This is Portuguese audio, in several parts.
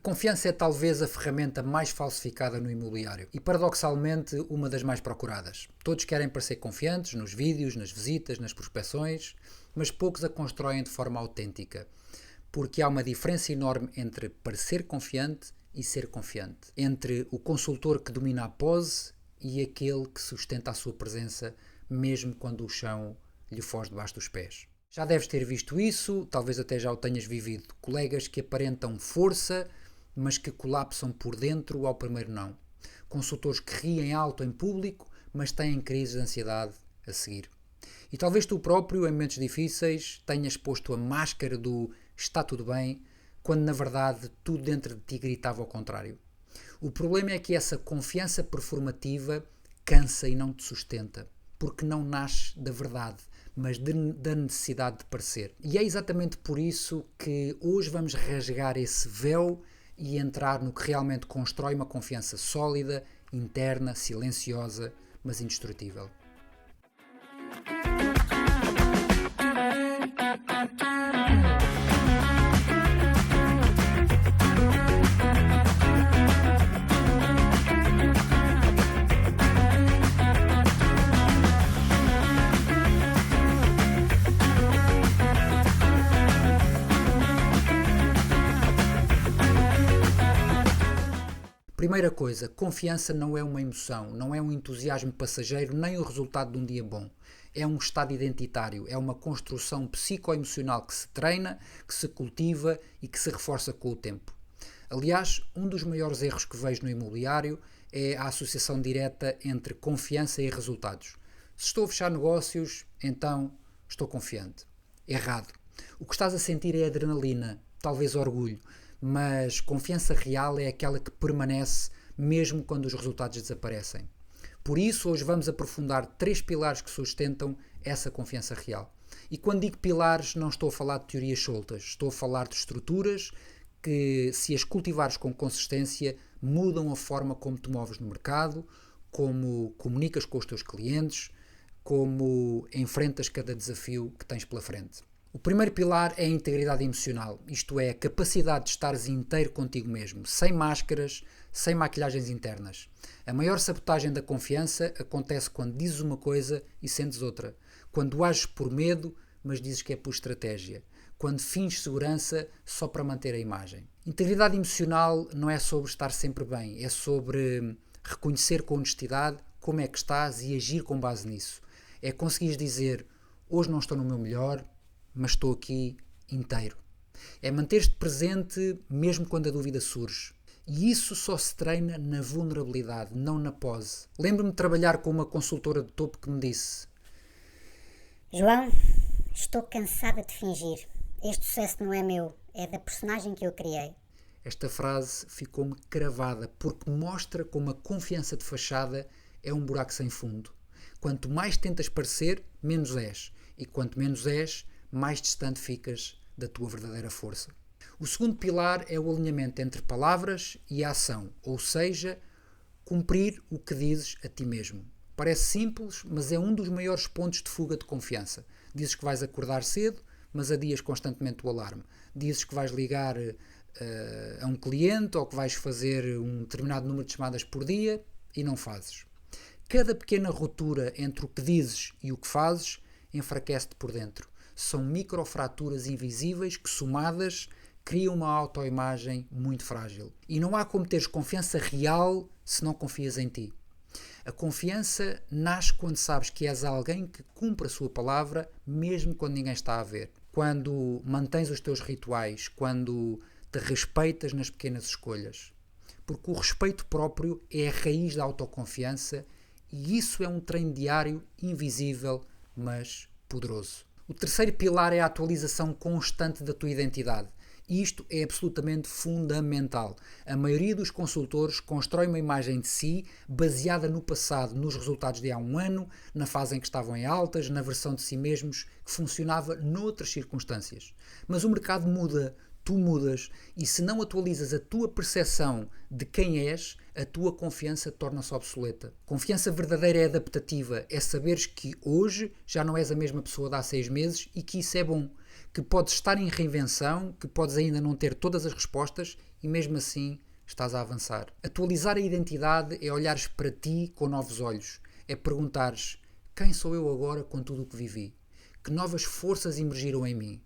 confiança é talvez a ferramenta mais falsificada no imobiliário e, paradoxalmente, uma das mais procuradas. Todos querem parecer confiantes nos vídeos, nas visitas, nas prospecções, mas poucos a constroem de forma autêntica, porque há uma diferença enorme entre parecer confiante e ser confiante, entre o consultor que domina a pose e aquele que sustenta a sua presença, mesmo quando o chão lhe foge debaixo dos pés. Já deves ter visto isso, talvez até já o tenhas vivido. Colegas que aparentam força, mas que colapsam por dentro ao primeiro não. Consultores que riem alto em público, mas têm crises de ansiedade a seguir. E talvez tu próprio, em momentos difíceis, tenhas posto a máscara do está tudo bem, quando na verdade tudo dentro de ti gritava ao contrário. O problema é que essa confiança performativa cansa e não te sustenta, porque não nasce da verdade, mas da necessidade de parecer. E é exatamente por isso que hoje vamos rasgar esse véu e entrar no que realmente constrói uma confiança sólida, interna, silenciosa, mas indestrutível. Primeira coisa, confiança não é uma emoção, não é um entusiasmo passageiro, nem o resultado de um dia bom. É um estado identitário, é uma construção psicoemocional que se treina, que se cultiva e que se reforça com o tempo. Aliás, um dos maiores erros que vejo no imobiliário é a associação direta entre confiança e resultados. Se estou a fechar negócios, então estou confiante. Errado. O que estás a sentir é adrenalina, talvez orgulho, mas confiança real é aquela que permanece mesmo quando os resultados desaparecem. Por isso, hoje vamos aprofundar 3 pilares que sustentam essa confiança real. E quando digo pilares, não estou a falar de teorias soltas, estou a falar de estruturas que, se as cultivares com consistência, mudam a forma como te moves no mercado, como comunicas com os teus clientes, como enfrentas cada desafio que tens pela frente. O primeiro pilar é a integridade emocional, isto é, a capacidade de estares inteiro contigo mesmo, sem máscaras, sem maquilhagens internas. A maior sabotagem da confiança acontece quando dizes uma coisa e sentes outra, quando ages por medo, mas dizes que é por estratégia, quando finges segurança só para manter a imagem. Integridade emocional não é sobre estar sempre bem, é sobre reconhecer com honestidade como é que estás e agir com base nisso. É conseguires dizer, hoje não estou no meu melhor, mas estou aqui inteiro. É manter-te presente mesmo quando a dúvida surge. E isso só se treina na vulnerabilidade, não na pose. Lembro-me de trabalhar com uma consultora de topo que me disse: João, estou cansada de fingir. Este sucesso não é meu, é da personagem que eu criei. Esta frase ficou-me cravada porque mostra como a confiança de fachada é um buraco sem fundo. Quanto mais tentas parecer, menos és. E quanto menos és, mais distante ficas da tua verdadeira força. O segundo pilar é o alinhamento entre palavras e a ação, ou seja, cumprir o que dizes a ti mesmo. Parece simples, mas é um dos maiores pontos de fuga de confiança. Dizes que vais acordar cedo, mas adias constantemente o alarme. Dizes que vais ligar a um cliente ou que vais fazer um determinado número de chamadas por dia e não fazes. Cada pequena ruptura entre o que dizes e o que fazes enfraquece-te por dentro. São microfraturas invisíveis que, somadas, criam uma autoimagem muito frágil. E não há como teres confiança real se não confias em ti. A confiança nasce quando sabes que és alguém que cumpre a sua palavra, mesmo quando ninguém está a ver. Quando mantens os teus rituais, quando te respeitas nas pequenas escolhas. Porque o respeito próprio é a raiz da autoconfiança e isso é um treino diário, invisível, mas poderoso. O terceiro pilar é a atualização constante da tua identidade. E isto é absolutamente fundamental. A maioria dos consultores constrói uma imagem de si baseada no passado, nos resultados de há um ano, na fase em que estavam em altas, na versão de si mesmos que funcionava noutras circunstâncias. Mas o mercado muda, tu mudas e se não atualizas a tua percepção de quem és, a tua confiança torna-se obsoleta. Confiança verdadeira é adaptativa, é saberes que hoje já não és a mesma pessoa de há 6 meses e que isso é bom. Que podes estar em reinvenção, que podes ainda não ter todas as respostas, e mesmo assim estás a avançar. Atualizar a identidade é olhares para ti com novos olhos. É perguntares: quem sou eu agora com tudo o que vivi? Que novas forças emergiram em mim?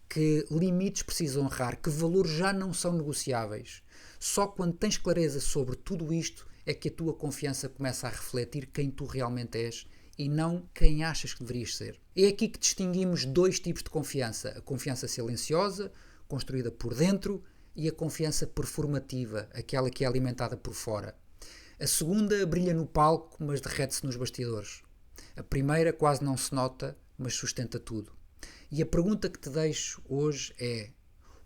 Que limites preciso honrar? Que valores já não são negociáveis? Só quando tens clareza sobre tudo isto é que a tua confiança começa a refletir quem tu realmente és e não quem achas que deverias ser. É aqui que distinguimos dois tipos de confiança. A confiança silenciosa, construída por dentro, e a confiança performativa, aquela que é alimentada por fora. A segunda brilha no palco, mas derrete-se nos bastidores. A primeira quase não se nota, mas sustenta tudo. E a pergunta que te deixo hoje é: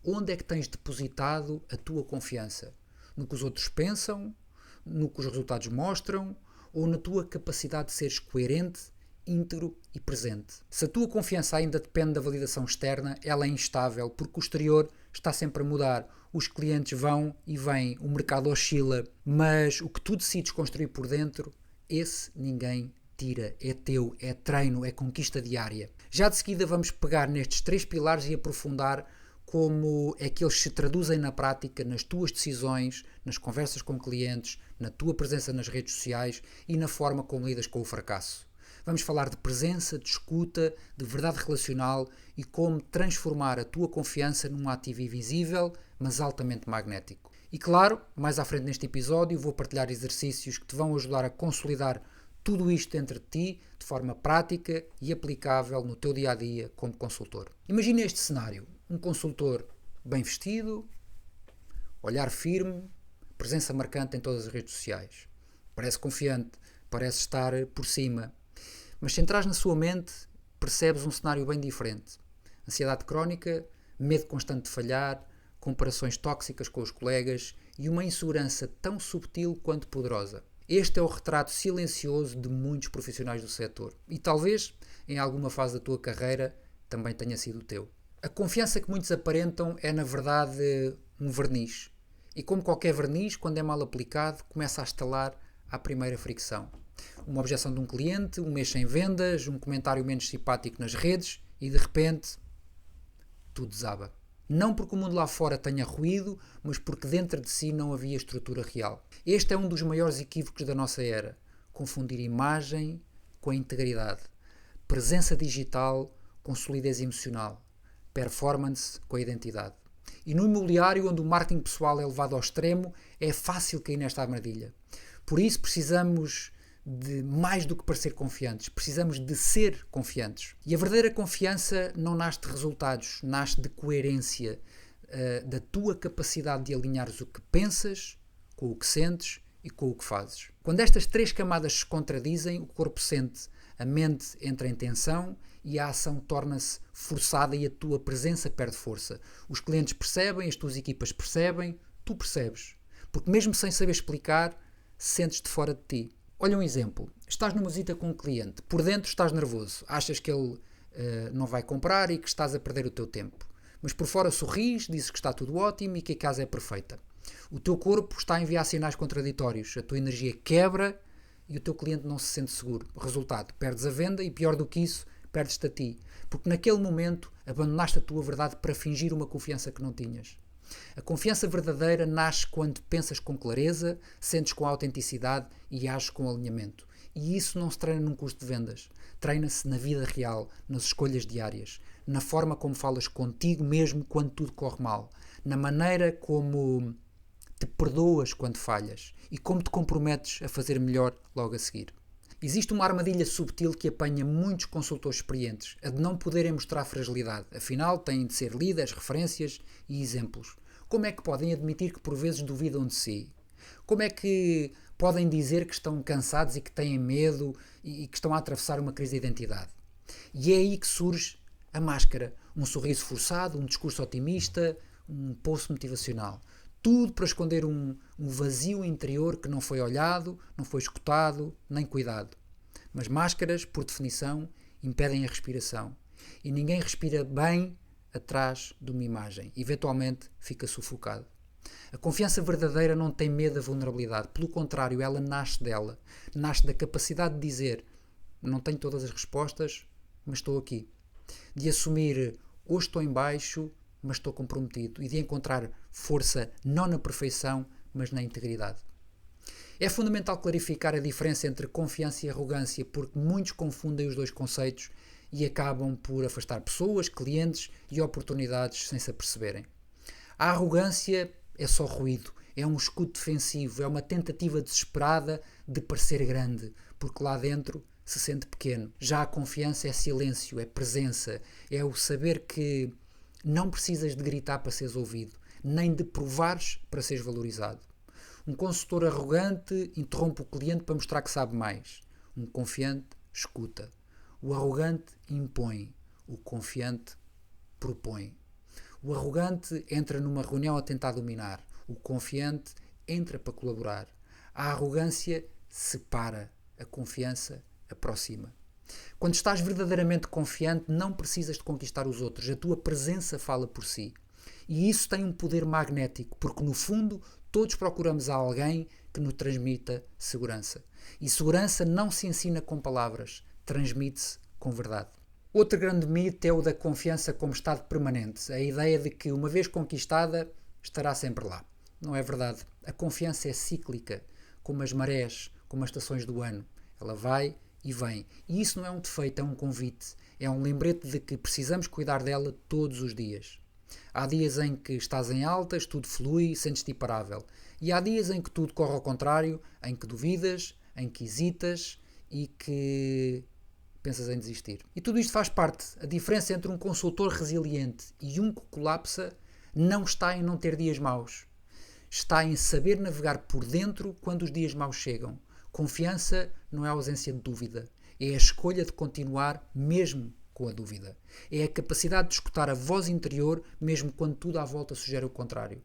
onde é que tens depositado a tua confiança? No que os outros pensam? No que os resultados mostram? Ou na tua capacidade de seres coerente, íntegro e presente? Se a tua confiança ainda depende da validação externa, ela é instável, porque o exterior está sempre a mudar. Os clientes vão e vêm, o mercado oscila, mas o que tu decides construir por dentro, esse ninguém tira. É teu, é treino, é conquista diária. Já de seguida vamos pegar nestes 3 pilares e aprofundar como é que eles se traduzem na prática, nas tuas decisões, nas conversas com clientes, na tua presença nas redes sociais e na forma como lidas com o fracasso. Vamos falar de presença, de escuta, de verdade relacional e como transformar a tua confiança num ativo invisível, mas altamente magnético. E claro, mais à frente neste episódio vou partilhar exercícios que te vão ajudar a consolidar tudo isto entre ti de forma prática e aplicável no teu dia-a-dia como consultor. Imagina este cenário: um consultor bem vestido, olhar firme, presença marcante em todas as redes sociais. Parece confiante, parece estar por cima. Mas se entrares na sua mente, percebes um cenário bem diferente. Ansiedade crónica, medo constante de falhar, comparações tóxicas com os colegas e uma insegurança tão subtil quanto poderosa. Este é o retrato silencioso de muitos profissionais do setor. E talvez, em alguma fase da tua carreira, também tenha sido o teu. A confiança que muitos aparentam é, na verdade, um verniz. E como qualquer verniz, quando é mal aplicado, começa a estalar à primeira fricção. Uma objeção de um cliente, um mês sem vendas, um comentário menos simpático nas redes e, de repente, tudo desaba. Não porque o mundo lá fora tenha ruído, mas porque dentro de si não havia estrutura real. Este é um dos maiores equívocos da nossa era. Confundir imagem com a integridade. Presença digital com solidez emocional. Performance com a identidade. E no imobiliário, onde o marketing pessoal é levado ao extremo, é fácil cair nesta armadilha. Por isso precisamos de mais do que parecer confiantes. Precisamos de ser confiantes. E a verdadeira confiança não nasce de resultados, nasce de coerência, da tua capacidade de alinhares o que pensas com o que sentes e com o que fazes. Quando estas 3 camadas se contradizem, o corpo sente, a mente entra em tensão e a ação torna-se forçada e a tua presença perde força. Os clientes percebem, as tuas equipas percebem, tu percebes. Porque mesmo sem saber explicar, sentes-te fora de ti. Olha um exemplo. Estás numa visita com um cliente. Por dentro estás nervoso. Achas que ele não vai comprar e que estás a perder o teu tempo. Mas por fora sorris, dizes que está tudo ótimo e que a casa é perfeita. O teu corpo está a enviar sinais contraditórios. A tua energia quebra e o teu cliente não se sente seguro. Resultado, perdes a venda e, pior do que isso, perdes-te a ti. Porque naquele momento abandonaste a tua verdade para fingir uma confiança que não tinhas. A confiança verdadeira nasce quando pensas com clareza, sentes com autenticidade e ages com alinhamento. E isso não se treina num curso de vendas. Treina-se na vida real, nas escolhas diárias, na forma como falas contigo mesmo quando tudo corre mal, na maneira como te perdoas quando falhas e como te comprometes a fazer melhor logo a seguir. Existe uma armadilha subtil que apanha muitos consultores experientes, a de não poderem mostrar fragilidade. Afinal, têm de ser líderes, referências e exemplos. Como é que podem admitir que por vezes duvidam de si? Como é que podem dizer que estão cansados e que têm medo e que estão a atravessar uma crise de identidade? E é aí que surge a máscara. Um sorriso forçado, um discurso otimista, um post motivacional. Tudo para esconder um vazio interior que não foi olhado, não foi escutado, nem cuidado. Mas máscaras, por definição, impedem a respiração. E ninguém respira bem atrás de uma imagem. Eventualmente fica sufocado. A confiança verdadeira não tem medo da vulnerabilidade. Pelo contrário, ela nasce dela. Nasce da capacidade de dizer: não tenho todas as respostas, mas estou aqui. De assumir: hoje estou em baixo, mas estou comprometido, e de encontrar força não na perfeição, mas na integridade. É fundamental clarificar a diferença entre confiança e arrogância, porque muitos confundem os dois conceitos e acabam por afastar pessoas, clientes e oportunidades sem se aperceberem. A arrogância é só ruído, é um escudo defensivo, é uma tentativa desesperada de parecer grande, porque lá dentro se sente pequeno. Já a confiança é silêncio, é presença, é o saber que não precisas de gritar para seres ouvido, nem de provares para seres valorizado. Um consultor arrogante interrompe o cliente para mostrar que sabe mais. Um confiante escuta. O arrogante impõe. O confiante propõe. O arrogante entra numa reunião a tentar dominar. O confiante entra para colaborar. A arrogância separa. A confiança aproxima. Quando estás verdadeiramente confiante, não precisas de conquistar os outros. A tua presença fala por si. E isso tem um poder magnético, porque no fundo todos procuramos alguém que nos transmita segurança. E segurança não se ensina com palavras, transmite-se com verdade. Outro grande mito é o da confiança como estado permanente. A ideia de que, uma vez conquistada, estará sempre lá. Não é verdade. A confiança é cíclica, como as marés, como as estações do ano. Ela vai e vem. E isso não é um defeito, é um convite. É um lembrete de que precisamos cuidar dela todos os dias. Há dias em que estás em altas, tudo flui, sentes-te imparável. E há dias em que tudo corre ao contrário, em que duvidas, em que hesitas e que pensas em desistir. E tudo isto faz parte. A diferença entre um consultor resiliente e um que colapsa não está em não ter dias maus. Está em saber navegar por dentro quando os dias maus chegam. Confiança não é a ausência de dúvida. É a escolha de continuar mesmo com a dúvida. É a capacidade de escutar a voz interior mesmo quando tudo à volta sugere o contrário.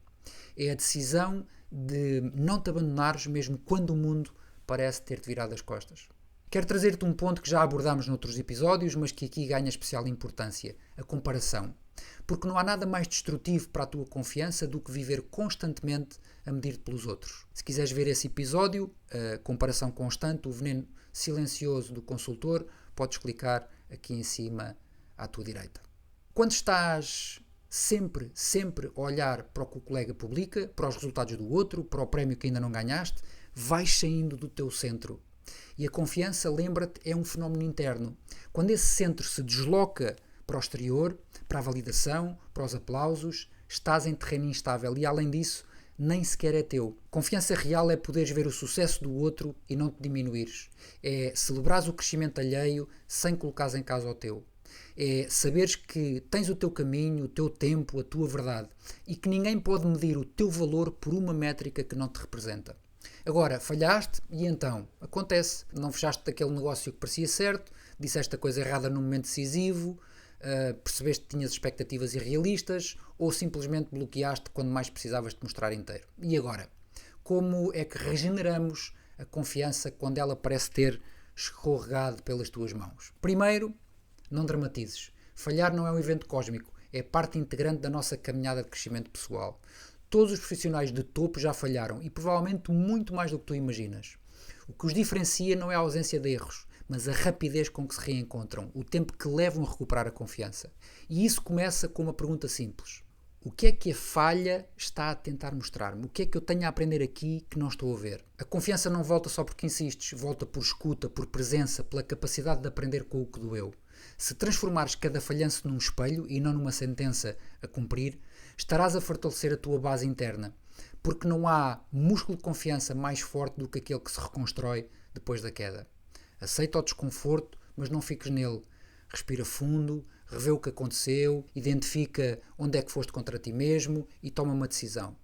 É a decisão de não te abandonares mesmo quando o mundo parece ter-te virado as costas. Quero trazer-te um ponto que já abordámos noutros episódios, mas que aqui ganha especial importância: a comparação. Porque não há nada mais destrutivo para a tua confiança do que viver constantemente a medir-te pelos outros. Se quiseres ver esse episódio, a comparação constante, o veneno silencioso do consultor, podes clicar aqui em cima à tua direita. Quando estás sempre a olhar para o que o colega publica, para os resultados do outro, para o prémio que ainda não ganhaste, vais saindo do teu centro. E a confiança, lembra-te, é um fenómeno interno. Quando esse centro se desloca para o exterior, para a validação, para os aplausos, estás em terreno instável e, além disso, nem sequer é teu. Confiança real é poderes ver o sucesso do outro e não te diminuires. É celebrares o crescimento alheio sem colocares em causa o teu. É saberes que tens o teu caminho, o teu tempo, a tua verdade e que ninguém pode medir o teu valor por uma métrica que não te representa. Agora, falhaste e então? Acontece. Não fechaste daquele negócio que parecia certo, disseste a coisa errada num momento decisivo, percebeste que tinhas expectativas irrealistas ou simplesmente bloqueaste quando mais precisavas te mostrar inteiro. E agora? Como é que regeneramos a confiança quando ela parece ter escorregado pelas tuas mãos? Primeiro, não dramatizes. Falhar não é um evento cósmico, é parte integrante da nossa caminhada de crescimento pessoal. Todos os profissionais de topo já falharam e provavelmente muito mais do que tu imaginas. O que os diferencia não é a ausência de erros, mas a rapidez com que se reencontram, o tempo que levam a recuperar a confiança. E isso começa com uma pergunta simples. O que é que a falha está a tentar mostrar-me? O que é que eu tenho a aprender aqui que não estou a ver? A confiança não volta só porque insistes, volta por escuta, por presença, pela capacidade de aprender com o que doeu. Se transformares cada falhanço num espelho e não numa sentença a cumprir, estarás a fortalecer a tua base interna, porque não há músculo de confiança mais forte do que aquele que se reconstrói depois da queda. Aceita o desconforto, mas não fiques nele. Respira fundo, revê o que aconteceu, identifica onde é que foste contra ti mesmo e toma uma decisão.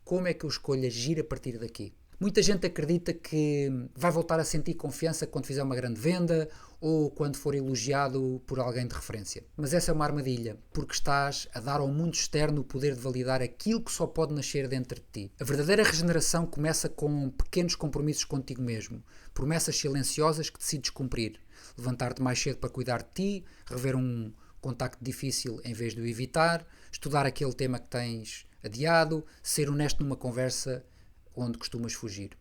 Como é que eu escolho agir a partir daqui? Muita gente acredita que vai voltar a sentir confiança quando fizer uma grande venda ou quando for elogiado por alguém de referência. Mas essa é uma armadilha, porque estás a dar ao mundo externo o poder de validar aquilo que só pode nascer dentro de ti. A verdadeira regeneração começa com pequenos compromissos contigo mesmo, promessas silenciosas que decides cumprir. Levantar-te mais cedo para cuidar de ti, rever um contacto difícil em vez de o evitar, estudar aquele tema que tens adiado, ser honesto numa conversa onde costumas fugir.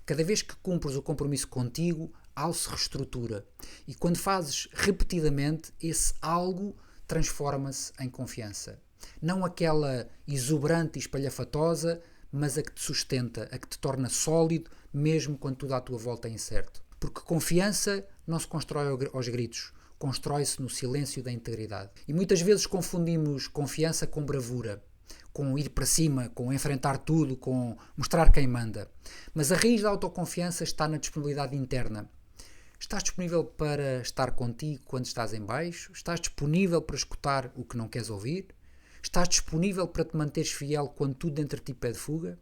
Cada vez que cumpres o compromisso contigo, algo se reestrutura. E quando fazes repetidamente, esse algo transforma-se em confiança. Não aquela exuberante e espalhafatosa, mas a que te sustenta, a que te torna sólido, mesmo quando tudo à tua volta é incerto. Porque confiança não se constrói aos gritos, constrói-se no silêncio da integridade. E muitas vezes confundimos confiança com bravura, com ir para cima, com enfrentar tudo, com mostrar quem manda. Mas a raiz da autoconfiança está na disponibilidade interna. Estás disponível para estar contigo quando estás em baixo? Estás disponível para escutar o que não queres ouvir? Estás disponível para te manteres fiel quando tudo dentro de ti pede fuga?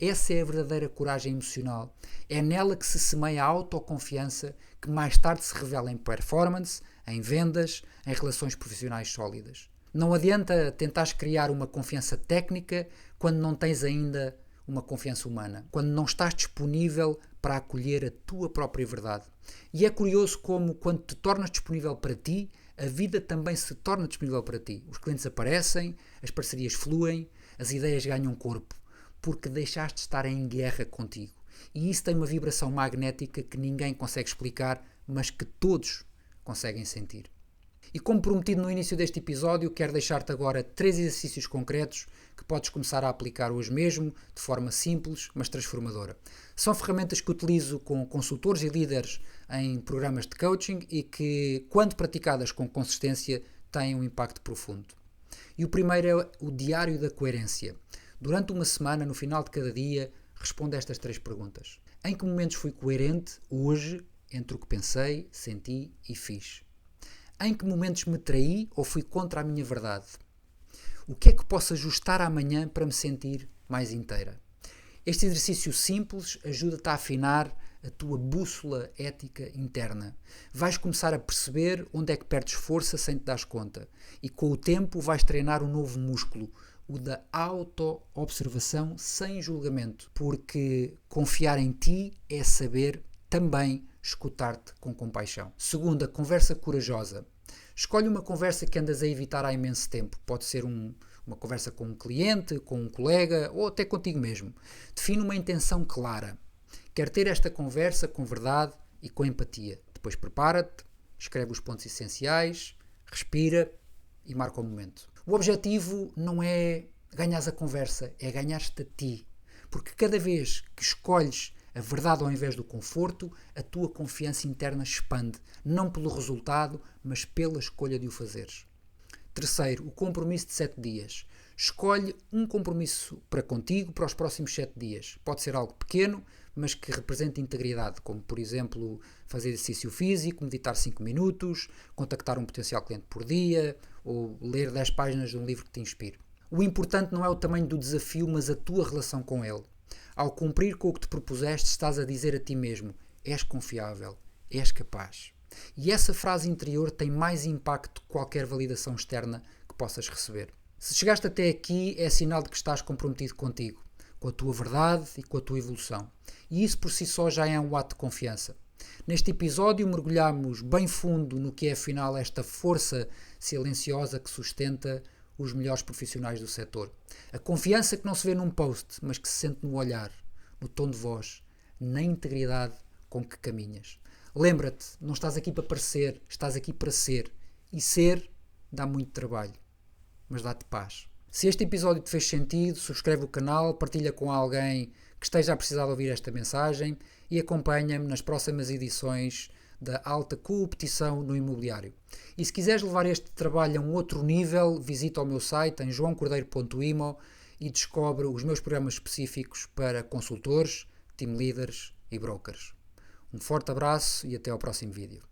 Essa é a verdadeira coragem emocional. É nela que se semeia a autoconfiança que mais tarde se revela em performance, em vendas, em relações profissionais sólidas. Não adianta tentares criar uma confiança técnica quando não tens ainda uma confiança humana, quando não estás disponível para acolher a tua própria verdade. E é curioso como, quando te tornas disponível para ti, a vida também se torna disponível para ti. Os clientes aparecem, as parcerias fluem, as ideias ganham corpo, porque deixaste de estar em guerra contigo. E isso tem uma vibração magnética que ninguém consegue explicar, mas que todos conseguem sentir. E como prometido no início deste episódio, quero deixar-te agora 3 exercícios concretos que podes começar a aplicar hoje mesmo, de forma simples, mas transformadora. São ferramentas que utilizo com consultores e líderes em programas de coaching e que, quando praticadas com consistência, têm um impacto profundo. E o primeiro é o diário da coerência. Durante uma semana, no final de cada dia, responda estas 3 perguntas. Em que momentos fui coerente hoje entre o que pensei, senti e fiz? Em que momentos me traí ou fui contra a minha verdade? O que é que posso ajustar amanhã para me sentir mais inteira? Este exercício simples ajuda-te a afinar a tua bússola ética interna. Vais começar a perceber onde é que perdes força sem te dares conta. E com o tempo vais treinar um novo músculo, o da auto-observação sem julgamento. Porque confiar em ti é saber também escutar-te com compaixão. Segunda, conversa corajosa. Escolhe uma conversa que andas a evitar há imenso tempo. Pode ser uma conversa com um cliente, com um colega ou até contigo mesmo. Define uma intenção clara. Quero ter esta conversa com verdade e com empatia. Depois prepara-te, escreve os pontos essenciais, respira e marca o momento. O objetivo não é ganhares a conversa, é ganhar-te a ti. Porque cada vez que escolhes a verdade ao invés do conforto, a tua confiança interna expande, não pelo resultado, mas pela escolha de o fazeres. Terceiro, o compromisso de 7 dias. Escolhe um compromisso para contigo para os próximos 7 dias. Pode ser algo pequeno, mas que represente integridade, como, por exemplo, fazer exercício físico, meditar 5 minutos, contactar um potencial cliente por dia, ou ler 10 páginas de um livro que te inspire. O importante não é o tamanho do desafio, mas a tua relação com ele. Ao cumprir com o que te propuseste, estás a dizer a ti mesmo: és confiável, és capaz. E essa frase interior tem mais impacto que qualquer validação externa que possas receber. Se chegaste até aqui, é sinal de que estás comprometido contigo, com a tua verdade e com a tua evolução. E isso por si só já é um ato de confiança. Neste episódio mergulhamos bem fundo no que é afinal esta força silenciosa que sustenta os melhores profissionais do setor. A confiança que não se vê num post, mas que se sente no olhar, no tom de voz, na integridade com que caminhas. Lembra-te, não estás aqui para parecer, estás aqui para ser. E ser dá muito trabalho, mas dá-te paz. Se este episódio te fez sentido, subscreve o canal, partilha com alguém que esteja a precisar de ouvir esta mensagem e acompanha-me nas próximas edições da alta competição no imobiliário. E se quiseres levar este trabalho a um outro nível, visita o meu site em joaocordeiro.imo e descobre os meus programas específicos para consultores, team leaders e brokers. Um forte abraço e até ao próximo vídeo.